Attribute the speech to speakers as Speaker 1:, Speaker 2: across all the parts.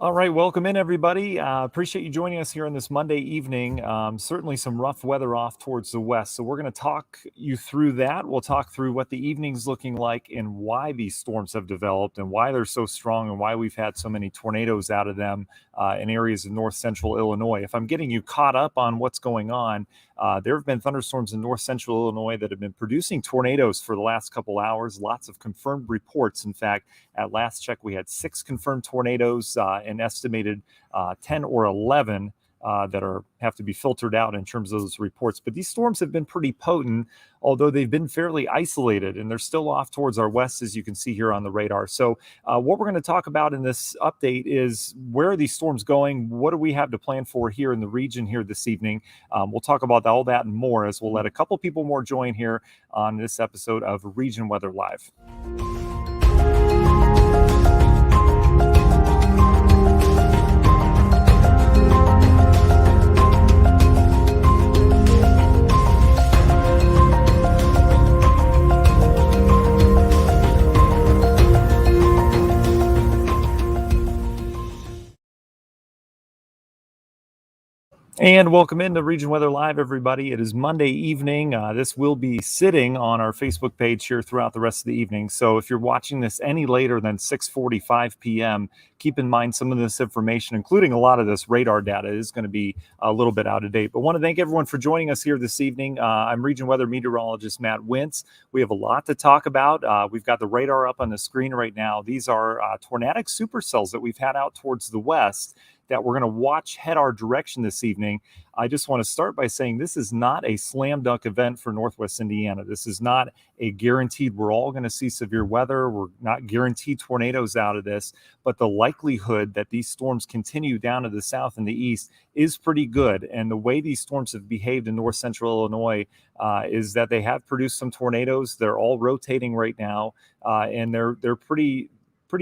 Speaker 1: All right, welcome in everybody. Appreciate you joining us here on this Monday evening. Certainly some rough weather off towards the west. So we're going to talk you through that. We'll talk through what the evening's looking like and why these storms have developed and why they're so strong and why we've had so many tornadoes out of them in areas of north central Illinois. If I'm getting you caught up on what's going on, there have been thunderstorms in north central Illinois that have been producing tornadoes for the last couple hours. Lots of confirmed reports. In fact, at last check, we had 6 confirmed tornadoes and estimated 10 or 11 that have to be filtered out in terms of those reports. But these storms have been pretty potent, although they've been fairly isolated, and they're still off towards our west, as you can see here on the radar. So what we're going to talk about in this update is where are these storms going? What do we have to plan for here in the region here this evening? We'll talk about all that and more as we'll let a couple people more join here on this episode of Region Weather Live. And welcome into Region Weather Live, everybody. It is Monday evening. This will be sitting on our Facebook page here throughout the rest of the evening. So if you're watching this any later than 6:45 p.m., keep in mind some of this information, including a lot of this radar data, is going to be a little bit out of date. But want to thank everyone for joining us here this evening. I'm Region Weather Meteorologist Matt Wintz. We have a lot to talk about. We've got the radar up on the screen right now. These are tornadic supercells that we've had out towards the west that we're going to watch head our direction this evening. I just want to start by saying this is not a slam dunk event for Northwest Indiana. This is not a guaranteed we're all going to see severe weather. We're not guaranteed tornadoes out of this, but the likelihood that these storms continue down to the south and the east is pretty good. And the way these storms have behaved in north central Illinois is that they have produced some tornadoes. They're all rotating right now, and they're pretty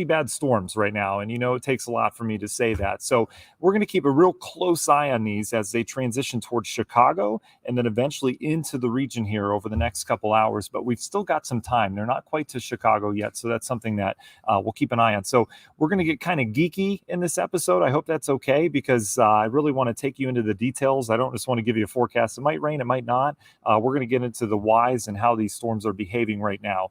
Speaker 1: bad storms right now. And it takes a lot for me to say that. So we're going to keep a real close eye on these as they transition towards Chicago and then eventually into the region here over the next couple hours. But we've still got some time. They're not quite to Chicago yet. So that's something that we'll keep an eye on. So we're going to get kind of geeky in this episode. I hope that's okay, because I really want to take you into the details. I don't just want to give you a forecast. It might rain, it might not. We're going to get into the whys and how these storms are behaving right now.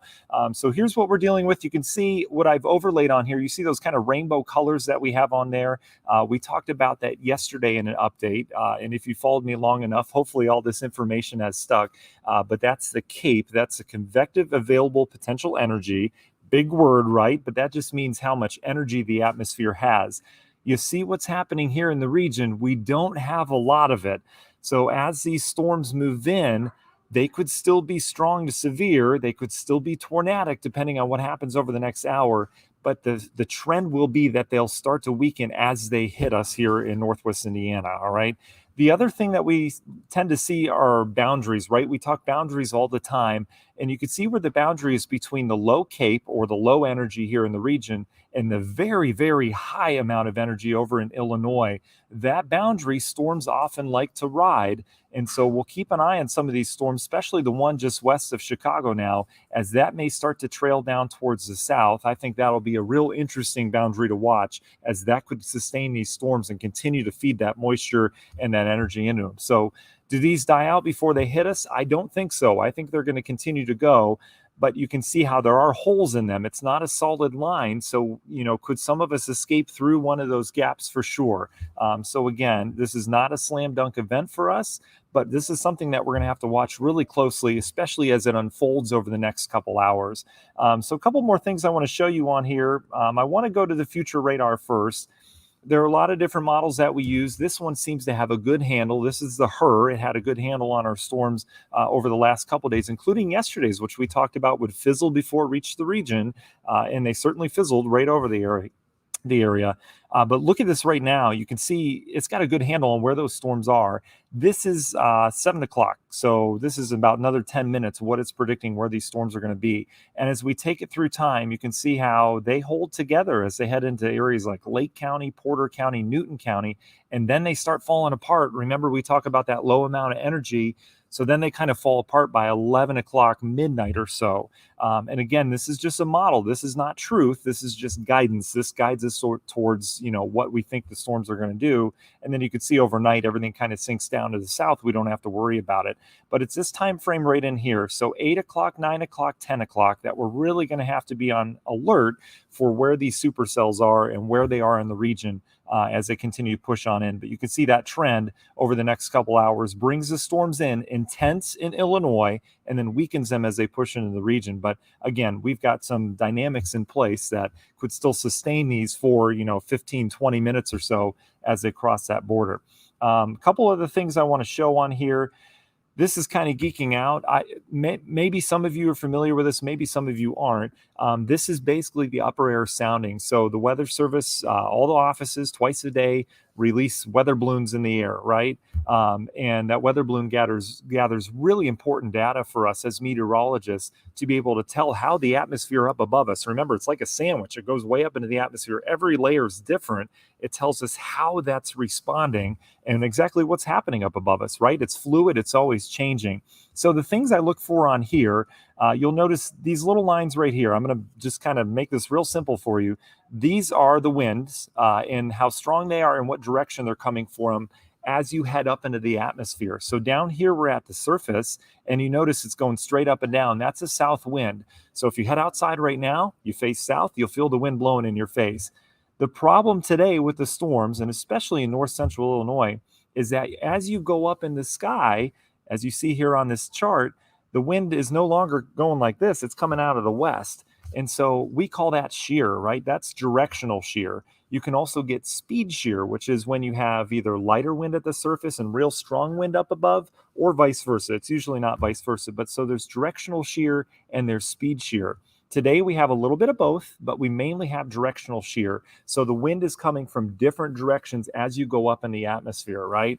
Speaker 1: So here's what we're dealing with. You can see what I've overlaid on here. You see those kind of rainbow colors that we have on there. We talked about that yesterday in an update. And if you followed me long enough, hopefully all this information has stuck. But that's the CAPE. That's the convective available potential energy. Big word, right? But that just means how much energy the atmosphere has. You see what's happening here in the region. We don't have a lot of it. So as these storms move in, they could still be strong to severe. They could still be tornadic, depending on what happens over the next hour. But the trend will be that they'll start to weaken as they hit us here in Northwest Indiana, all right? The other thing that we tend to see are boundaries, right? We talk boundaries all the time, and you can see where the boundary is between the low CAPE or the low energy here in the region and the very, very high amount of energy over in Illinois. That boundary storms often like to ride. And so we'll keep an eye on some of these storms, especially the one just west of Chicago now, as that may start to trail down towards the south. I think that'll be a real interesting boundary to watch, as that could sustain these storms and continue to feed that moisture and that energy into them. So do these die out before they hit us? I don't think so. I think they're going to continue to go. But you can see how there are holes in them. It's not a solid line. So, could some of us escape through one of those gaps? For sure. So again, this is not a slam dunk event for us, but this is something that we're going to have to watch really closely, especially as it unfolds over the next couple hours. So a couple more things I want to show you on here. I want to go to the future radar first. There are a lot of different models that we use. This one seems to have a good handle. This is the HER. It had a good handle on our storms over the last couple of days, including yesterday's, which we talked about would fizzle before it reached the region. And they certainly fizzled right over the area. But look at this right now. You can see it's got a good handle on where those storms are. This is 7 o'clock. So this is about another 10 minutes, what it's predicting where these storms are going to be. And as we take it through time, you can see how they hold together as they head into areas like Lake County, Porter County, Newton County, and then they start falling apart. Remember, we talk about that low amount of energy. So then they kind of fall apart by 11 o'clock midnight or so. And again, this is just a model. This is not truth. This is just guidance. This guides us towards, what we think the storms are going to do. And then you can see overnight, everything kind of sinks down to the south. We don't have to worry about it. But it's this time frame right in here. So 8 o'clock, 9 o'clock, 10 o'clock that we're really going to have to be on alert for where these supercells are and where they are in the region as they continue to push on in. But you can see that trend over the next couple hours brings the storms in intense in Illinois and then weakens them as they push into the region. But again, we've got some dynamics in place that could still sustain these for 15, 20 minutes or so as they cross that border. A couple of the things I want to show on here. This is kind of geeking out. Maybe some of you are familiar with this, maybe some of you aren't. This is basically the upper air sounding. So the Weather Service, all the offices twice a day release weather balloons in the air, right? And that weather balloon gathers really important data for us as meteorologists to be able to tell how the atmosphere up above us. Remember, it's like a sandwich. It goes way up into the atmosphere. Every layer is different. It tells us how that's responding and exactly what's happening up above us, right? It's fluid. It's always changing. So the things I look for on here, you'll notice these little lines right here. I'm going to just kind of make this real simple for you. These are the winds and how strong they are and what direction they're coming from as you head up into the atmosphere. So down here, we're at the surface and you notice it's going straight up and down. That's a south wind. So if you head outside right now, you face south, you'll feel the wind blowing in your face. The problem today with the storms, and especially in north central Illinois, is that as you go up in the sky, as you see here on this chart, the wind is no longer going like this. It's coming out of the west. And so we call that shear, right? That's directional shear. You can also get speed shear, which is when you have either lighter wind at the surface and real strong wind up above, or vice versa. It's usually not vice versa. But so there's directional shear and there's speed shear. Today we have a little bit of both, but we mainly have directional shear. So the wind is coming from different directions as you go up in the atmosphere, right?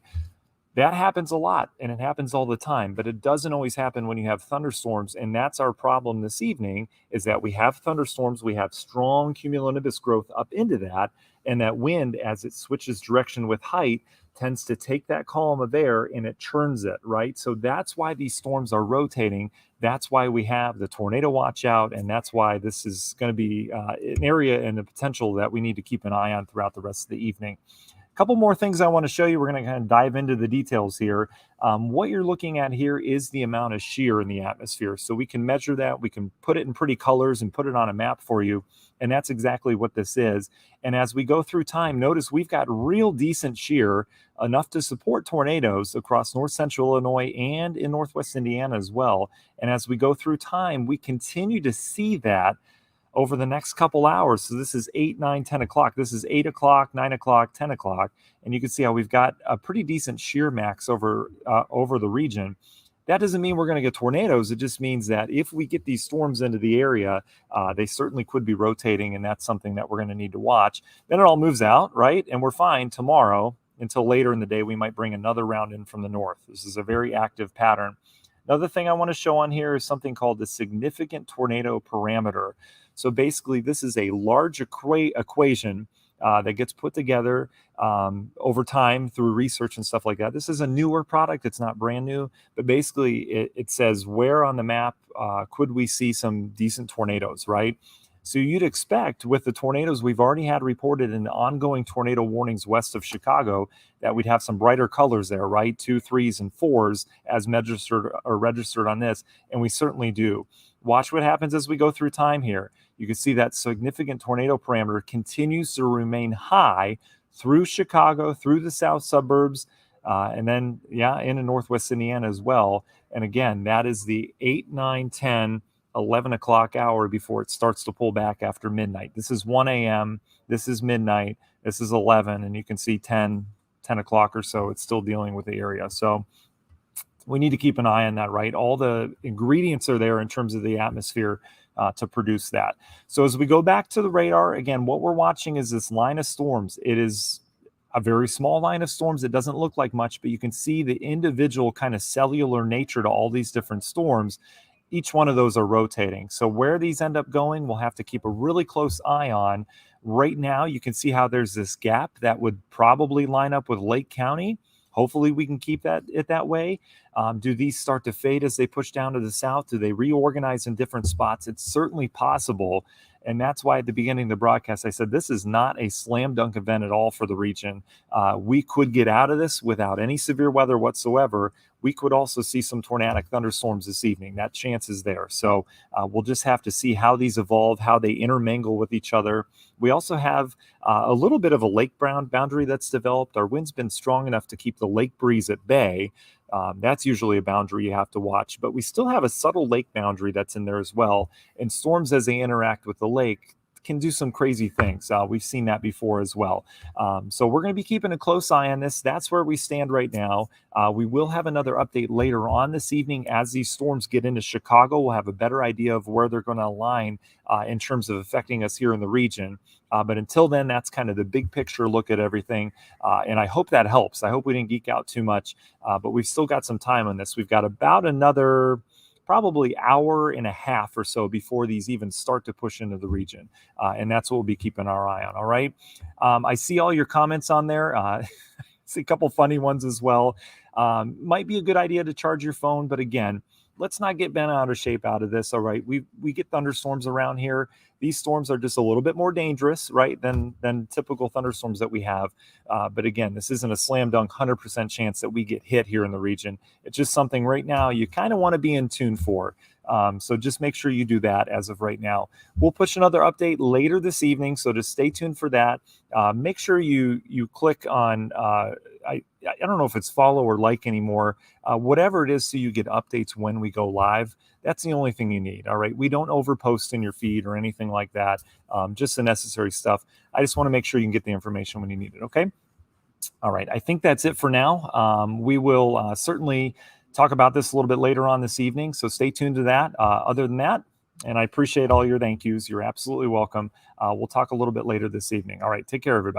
Speaker 1: That happens a lot and it happens all the time, but it doesn't always happen when you have thunderstorms. And that's our problem this evening, is that we have thunderstorms, we have strong cumulonimbus growth up into that, and that wind, as it switches direction with height, tends to take that column of air and it churns it, right? So that's why these storms are rotating. That's why we have the tornado watch out, and that's why this is going to be an area and a potential that we need to keep an eye on throughout the rest of the evening. Couple more things I want to show you. We're going to kind of dive into the details here. What you're looking at here is the amount of shear in the atmosphere. So we can measure that. We can put it in pretty colors and put it on a map for you. And that's exactly what this is. And as we go through time, notice we've got real decent shear, enough to support tornadoes across north central Illinois and in northwest Indiana as well. And as we go through time, we continue to see that over the next couple hours. So this is 8, 9, 10 o'clock. This is 8 o'clock, 9 o'clock, 10 o'clock. And you can see how we've got a pretty decent shear max over the region. That doesn't mean we're going to get tornadoes. It just means that if we get these storms into the area, they certainly could be rotating, and that's something that we're going to need to watch. Then it all moves out, right? And we're fine tomorrow until later in the day. We might bring another round in from the north. This is a very active pattern. Another thing I want to show on here is something called the significant tornado parameter. So basically, this is a large equation that gets put together over time through research and stuff like that. This is a newer product. It's not brand new, but basically it says where on the map could we see some decent tornadoes, right? So you'd expect with the tornadoes we've already had reported in the ongoing tornado warnings west of Chicago that we'd have some brighter colors there, right? 2, 3s, and 4s as registered on this, and we certainly do. Watch what happens as we go through time here. You can see that significant tornado parameter continues to remain high through Chicago, through the south suburbs, and then, into northwest Indiana as well. And again, that is the 8, 9, 10, 11 o'clock hour before it starts to pull back after midnight. This is 1 a.m., this is midnight, this is 11, and you can see 10 o'clock or so, it's still dealing with the area. So we need to keep an eye on that, right? All the ingredients are there in terms of the atmosphere to produce that. So as we go back to the radar, again, what we're watching is this line of storms. It is a very small line of storms. It doesn't look like much, but you can see the individual kind of cellular nature to all these different storms. Each one of those are rotating. So where these end up going, we'll have to keep a really close eye on. Right now, you can see how there's this gap that would probably line up with Lake County. Hopefully we can keep it that way. Do these start to fade as they push down to the south? Do they reorganize in different spots? It's certainly possible. And that's why at the beginning of the broadcast, I said this is not a slam dunk event at all for the region. We could get out of this without any severe weather whatsoever. We could also see some tornadic thunderstorms this evening. That chance is there. So we'll just have to see how these evolve, how they intermingle with each other. We also have a little bit of a lake boundary that's developed. Our wind's been strong enough to keep the lake breeze at bay. That's usually a boundary you have to watch, but we still have a subtle lake boundary that's in there as well. And storms, as they interact with the lake, can do some crazy things. We've seen that before as well. So we're going to be keeping a close eye on this. That's where we stand right now. We will have another update later on this evening as these storms get into Chicago. We'll have a better idea of where they're going to align in terms of affecting us here in the region. But until then, that's kind of the big picture look at everything. And I hope that helps. I hope we didn't geek out too much, but we've still got some time on this. We've got about another probably hour and a half or so before these even start to push into the region. And that's what we'll be keeping our eye on. All right. I see all your comments on there. See a couple funny ones as well. Might be a good idea to charge your phone, but again, let's not get bent out of shape out of this. All right. We get thunderstorms around here. These storms are just a little bit more dangerous, right, than typical thunderstorms that we have. But again, this isn't a slam dunk 100% chance that we get hit here in the region. It's just something right now you kind of want to be in tune for. So just make sure you do that as of right now. We'll push another update later this evening, so just stay tuned for that. Make sure you click on, I don't know if it's follow or like anymore, whatever it is, so you get updates when we go live. That's the only thing you need. All right. We don't overpost in your feed or anything like that. Just the necessary stuff. I just want to make sure you can get the information when you need it. Okay. All right. I think that's it for now. We will certainly talk about this a little bit later on this evening. So stay tuned to that. Other than that, and I appreciate all your thank yous. You're absolutely welcome. We'll talk a little bit later this evening. All right. Take care, everybody.